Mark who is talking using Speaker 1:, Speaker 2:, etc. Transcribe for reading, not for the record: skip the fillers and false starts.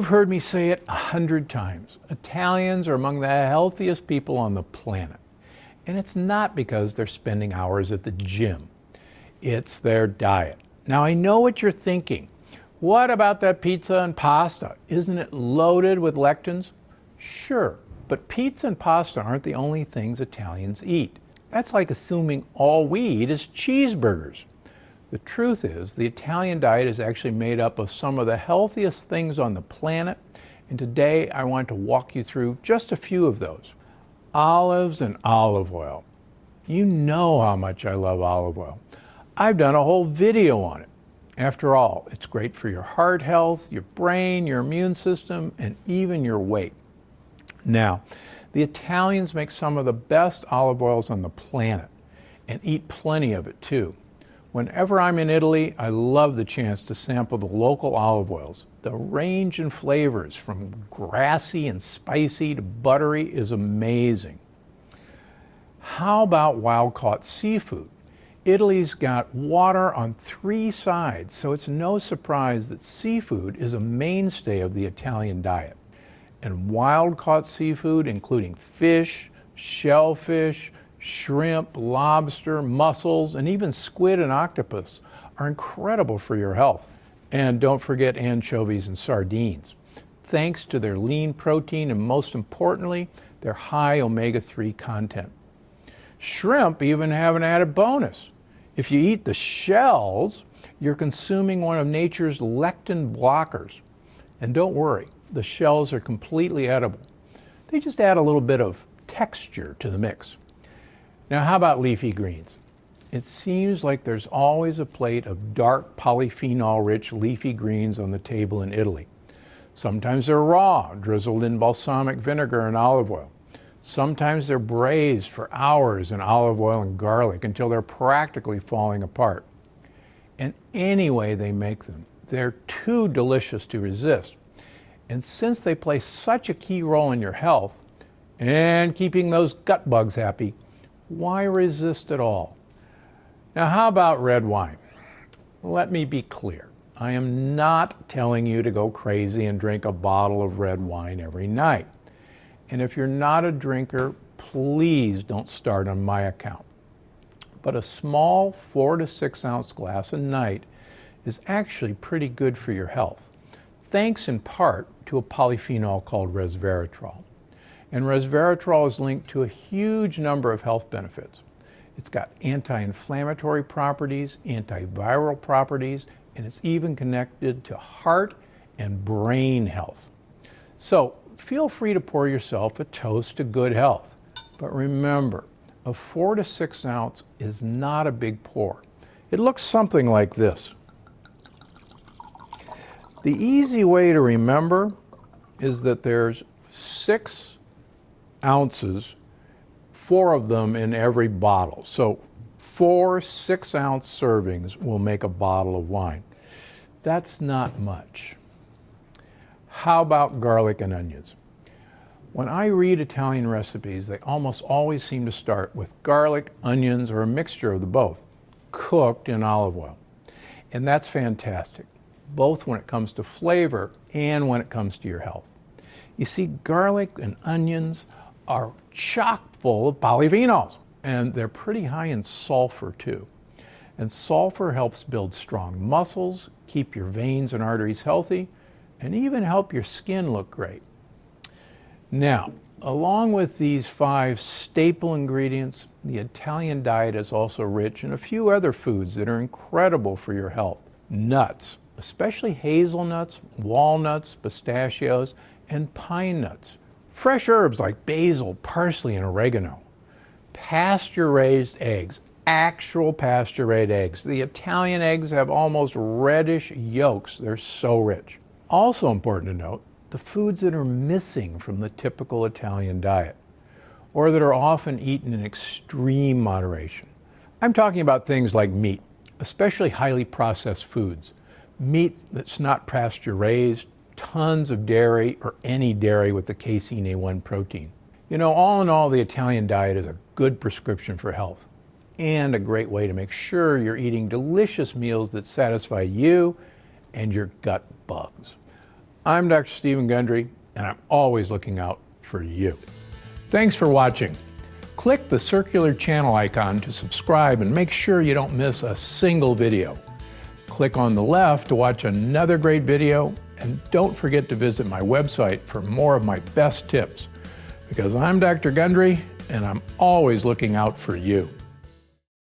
Speaker 1: You've heard me say it 100 times. Italians are among the healthiest people on the planet. And it's not because they're spending hours at the gym. It's their diet. Now, I know what you're thinking. What about that pizza and pasta? Isn't it loaded with lectins? Sure, but pizza and pasta aren't the only things Italians eat. That's like assuming all we eat is cheeseburgers. The truth is, the Italian diet is actually made up of some of the healthiest things on the planet, and today I want to walk you through just a few of those. Olives and olive oil. You know how much I love olive oil. I've done a whole video on it. After all, it's great for your heart health, your brain, your immune system, and even your weight. Now, the Italians make some of the best olive oils on the planet and eat plenty of it too. Whenever I'm in Italy, I love the chance to sample the local olive oils. The range in flavors from grassy and spicy to buttery is amazing. How about wild-caught seafood? Italy's got water on 3 sides, so it's no surprise that seafood is a mainstay of the Italian diet. And wild-caught seafood, including fish, shellfish, shrimp, lobster, mussels, and even squid and octopus, are incredible for your health. And don't forget anchovies and sardines, thanks to their lean protein and, most importantly, their high omega-3 content. Shrimp even have an added bonus. If you eat the shells, you're consuming one of nature's lectin blockers. And don't worry, the shells are completely edible. They just add a little bit of texture to the mix. Now, how about leafy greens? It seems like there's always a plate of dark polyphenol-rich leafy greens on the table in Italy. Sometimes they're raw, drizzled in balsamic vinegar and olive oil. Sometimes they're braised for hours in olive oil and garlic until they're practically falling apart. And any way they make them, they're too delicious to resist. And since they play such a key role in your health and keeping those gut bugs happy, why resist at all? Now, how about red wine? Let me be clear. I am not telling you to go crazy and drink a bottle of red wine every night. And if you're not a drinker, please don't start on my account. But a small 4 to 6 ounce glass a night is actually pretty good for your health, thanks in part to a polyphenol called resveratrol. And resveratrol is linked to a huge number of health benefits. It's got anti-inflammatory properties, antiviral properties, and it's even connected to heart and brain health. So feel free to pour yourself a toast to good health. But remember, a 4 to 6 ounce is not a big pour. It looks something like this. The easy way to remember is that there's 6 ounces, 4 of them in every bottle. So 4 6-ounce servings will make a bottle of wine. That's not much. How about garlic and onions? When I read Italian recipes, they almost always seem to start with garlic, onions, or a mixture of the both, cooked in olive oil. And that's fantastic, both when it comes to flavor and when it comes to your health. You see, garlic and onions are chock full of polyphenols, and they're pretty high in sulfur too. And sulfur helps build strong muscles, keep your veins and arteries healthy, and even help your skin look great. Now, along with these 5 staple ingredients, the Italian diet is also rich in a few other foods that are incredible for your health. Nuts, especially hazelnuts, walnuts, pistachios, and pine nuts. Fresh herbs like basil, parsley, and oregano. Pasture-raised eggs, actual pasture-raised eggs. The Italian eggs have almost reddish yolks. They're so rich. Also important to note, the foods that are missing from the typical Italian diet, or that are often eaten in extreme moderation. I'm talking about things like meat, especially highly processed foods. Meat that's not pasture-raised, tons of dairy, or any dairy with the casein A1 protein. You know, all in all, the Italian diet is a good prescription for health and a great way to make sure you're eating delicious meals that satisfy you and your gut bugs. I'm Dr. Stephen Gundry, and I'm always looking out for you. Thanks for watching. Click the circular channel icon to subscribe and make sure you don't miss a single video. Click on the left to watch another great video, and don't forget to visit my website for more of my best tips, because I'm Dr. Gundry and I'm always looking out for you.